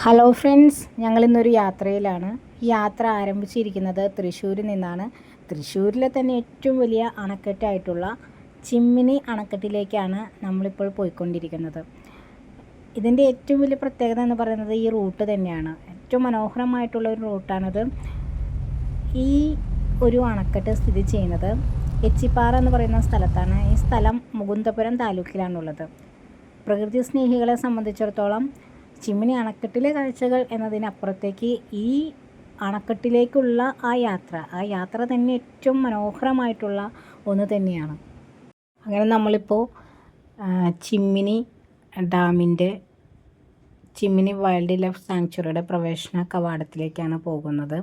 Hello friends, ഞങ്ങളിന്നൊരു യാത്രയിലാണ്. ഈ യാത്ര ആരംഭിച്ചിരിക്കുന്നത് തൃശ്ശൂരിൽ നിന്നാണ്. തൃശ്ശൂരിലെ തന്നെ ഏറ്റവും വലിയ അണക്കെട്ടായിട്ടുള്ള ചിമ്മിനി അണക്കെട്ടിലേക്കാണ് നമ്മളിപ്പോൾ പോയിക്കൊണ്ടിരിക്കുന്നത്. ഇതിൻ്റെ ഏറ്റവും വലിയ പ്രത്യേകത എന്ന് പറയുന്നത് ഈ റൂട്ട് തന്നെയാണ്. ഏറ്റവും മനോഹരമായിട്ടുള്ള ഒരു റൂട്ടാണിത്. ഈ ഒരു അണക്കെട്ട് സ്ഥിതി ചെയ്യുന്നത് എച്ചിപ്പാറ എന്ന് പറയുന്ന സ്ഥലത്താണ്. ഈ സ്ഥലം മുകുന്ദപുരം താലൂക്കിലാണുള്ളത്. പ്രകൃതി സ്നേഹികളെ സംബന്ധിച്ചിടത്തോളം ചിമ്മിനി അണക്കെട്ടിലെ കാഴ്ചകൾ എന്നതിനപ്പുറത്തേക്ക് ഈ അണക്കെട്ടിലേക്കുള്ള ആ യാത്ര തന്നെ ഏറ്റവും മനോഹരമായിട്ടുള്ള ഒന്ന് തന്നെയാണ്. അങ്ങനെ നമ്മളിപ്പോൾ ചിമ്മിനി ഡാമിൻ്റെ ചിമ്മിനി വൈൽഡ് ലൈഫ് സാങ്ച്വറിയുടെ പ്രവേശന കവാടത്തിലേക്കാണ് പോകുന്നത്.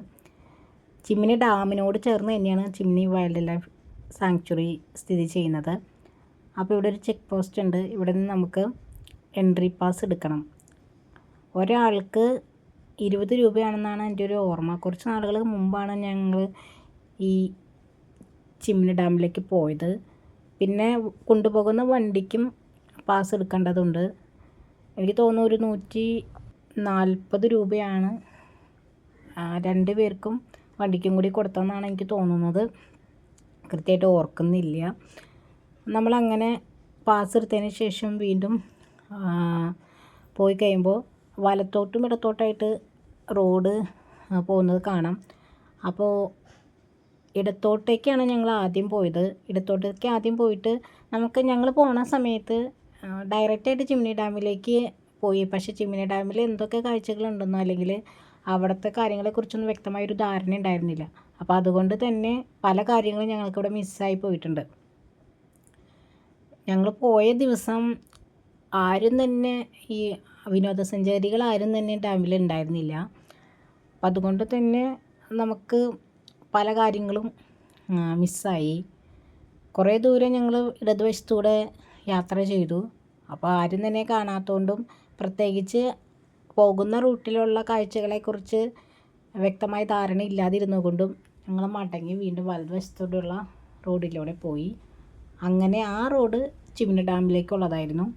ചിമ്മിനി ഡാമിനോട് ചേർന്ന് തന്നെയാണ് ചിമ്മിനി വൈൽഡ് ലൈഫ് സാങ്ച്വറി സ്ഥിതി ചെയ്യുന്നത്. അപ്പോൾ ഇവിടെ ഒരു ചെക്ക് പോസ്റ്റ് ഉണ്ട്. ഇവിടെ നിന്ന് നമുക്ക് എൻട്രി പാസ് എടുക്കണം. ഒരാൾക്ക് 20 രൂപയാണെന്നാണ് എൻ്റെ ഒരു ഓർമ്മ. കുറച്ച് നാളുകൾ മുമ്പാണ് ഞങ്ങൾ ഈ ചിമ്മിനി ഡാമിലേക്ക് പോയത്. പിന്നെ കൊണ്ടുപോകുന്ന വണ്ടിക്കും പാസ് എടുക്കേണ്ടതുണ്ട്. എനിക്ക് തോന്നുന്നു ഒരു 140 രൂപയാണ് 2 പേർക്കും വണ്ടിക്കും കൂടി കൊടുത്തതെന്നാണ് എനിക്ക് തോന്നുന്നത്. കൃത്യമായിട്ട് ഓർക്കുന്നില്ല. നമ്മളങ്ങനെ പാസ് എടുത്തതിന് ശേഷം വീണ്ടും പോയി കഴിയുമ്പോൾ വലത്തോട്ടും ഇടത്തോട്ടായിട്ട് റോഡ് പോകുന്നത് കാണാം. അപ്പോൾ ഇടത്തോട്ടേക്കാണ് ഞങ്ങൾ ആദ്യം പോയത്. ഇടത്തോട്ടേക്ക് ആദ്യം പോയിട്ട് ഞങ്ങൾ പോണ സമയത്ത് ഡയറക്റ്റായിട്ട് ചിമ്മിനി ഡാമിലേക്ക് പോയി. പക്ഷേ ചിമ്മിനി ഡാമിൽ എന്തൊക്കെ കാഴ്ചകളുണ്ടെന്നോ അല്ലെങ്കിൽ അവിടുത്തെ കാര്യങ്ങളെക്കുറിച്ചൊന്നും വ്യക്തമായൊരു ധാരണ ഉണ്ടായിരുന്നില്ല. അപ്പോൾ അതുകൊണ്ട് തന്നെ പല കാര്യങ്ങളും ഞങ്ങൾക്കിവിടെ മിസ്സായി പോയിട്ടുണ്ട്. ഞങ്ങൾ പോയ ദിവസം ആരും തന്നെ ഈ വിനോദസഞ്ചാരികൾ ആരും തന്നെ ഡാമിൽ ഉണ്ടായിരുന്നില്ല. അപ്പം അതുകൊണ്ട് തന്നെ നമുക്ക് പല കാര്യങ്ങളും മിസ്സായി. കുറേ ദൂരം ഞങ്ങൾ ഇടതുവശത്തൂടെ യാത്ര ചെയ്തു. അപ്പോൾ ആരും തന്നെ കാണാത്തതുകൊണ്ടും പ്രത്യേകിച്ച് പോകുന്ന റൂട്ടിലുള്ള കാഴ്ചകളെക്കുറിച്ച് വ്യക്തമായ ധാരണ ഇല്ലാതിരുന്നതുകൊണ്ടും ഞങ്ങൾ മടങ്ങി വീണ്ടും വലതുവശത്തോടെയുള്ള റോഡിലൂടെ പോയി. അങ്ങനെ ആ റോഡ് ചിമ്മിനി ഡാമിലേക്കുള്ളതായിരുന്നു.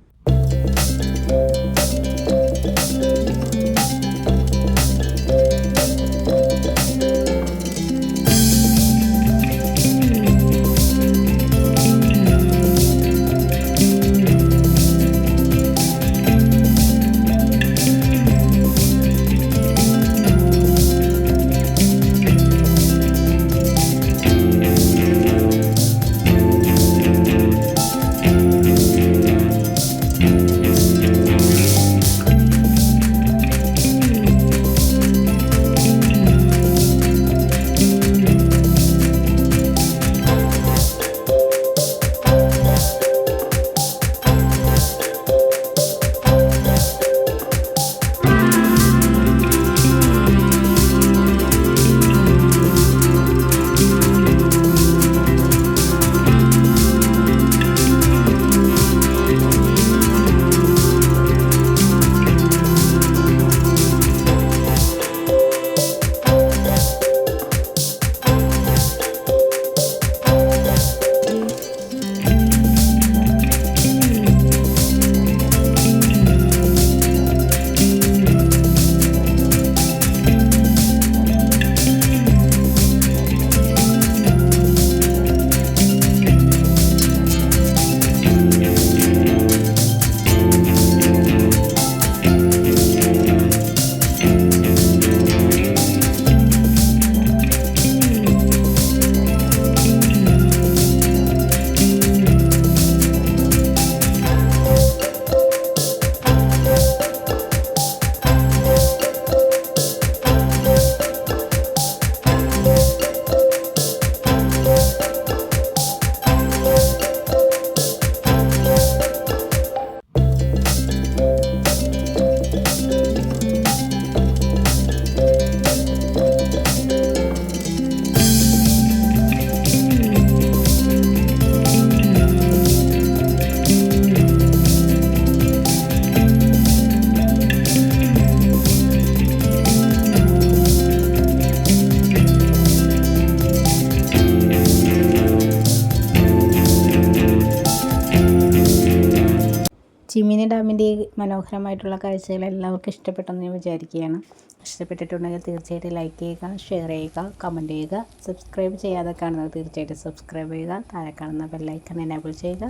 ചിമ്മിനി ഡാമിൻ്റെ ഈ മനോഹരമായിട്ടുള്ള കാഴ്ചകൾ എല്ലാവർക്കും ഇഷ്ടപ്പെട്ടെന്ന് ഞാൻ വിചാരിക്കുകയാണ്. ഇഷ്ടപ്പെട്ടിട്ടുണ്ടെങ്കിൽ തീർച്ചയായിട്ടും ലൈക്ക് ചെയ്യുക, ഷെയർ ചെയ്യുക, കമൻറ്റ് ചെയ്യുക. സബ്സ്ക്രൈബ് ചെയ്യാതെ കാണുന്നത് തീർച്ചയായിട്ടും സബ്സ്ക്രൈബ് ചെയ്യുക. താഴെ കാണുന്ന ബെല്ലൈക്കൺ എനേബിൾ ചെയ്യുക.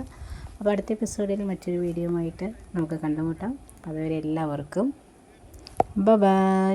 അപ്പോൾ അടുത്ത എപ്പിസോഡിൽ മറ്റൊരു വീഡിയോ ആയിട്ട് നമുക്ക് കണ്ടുമുട്ടാം. അതുവരെ എല്ലാവർക്കും ബൈ.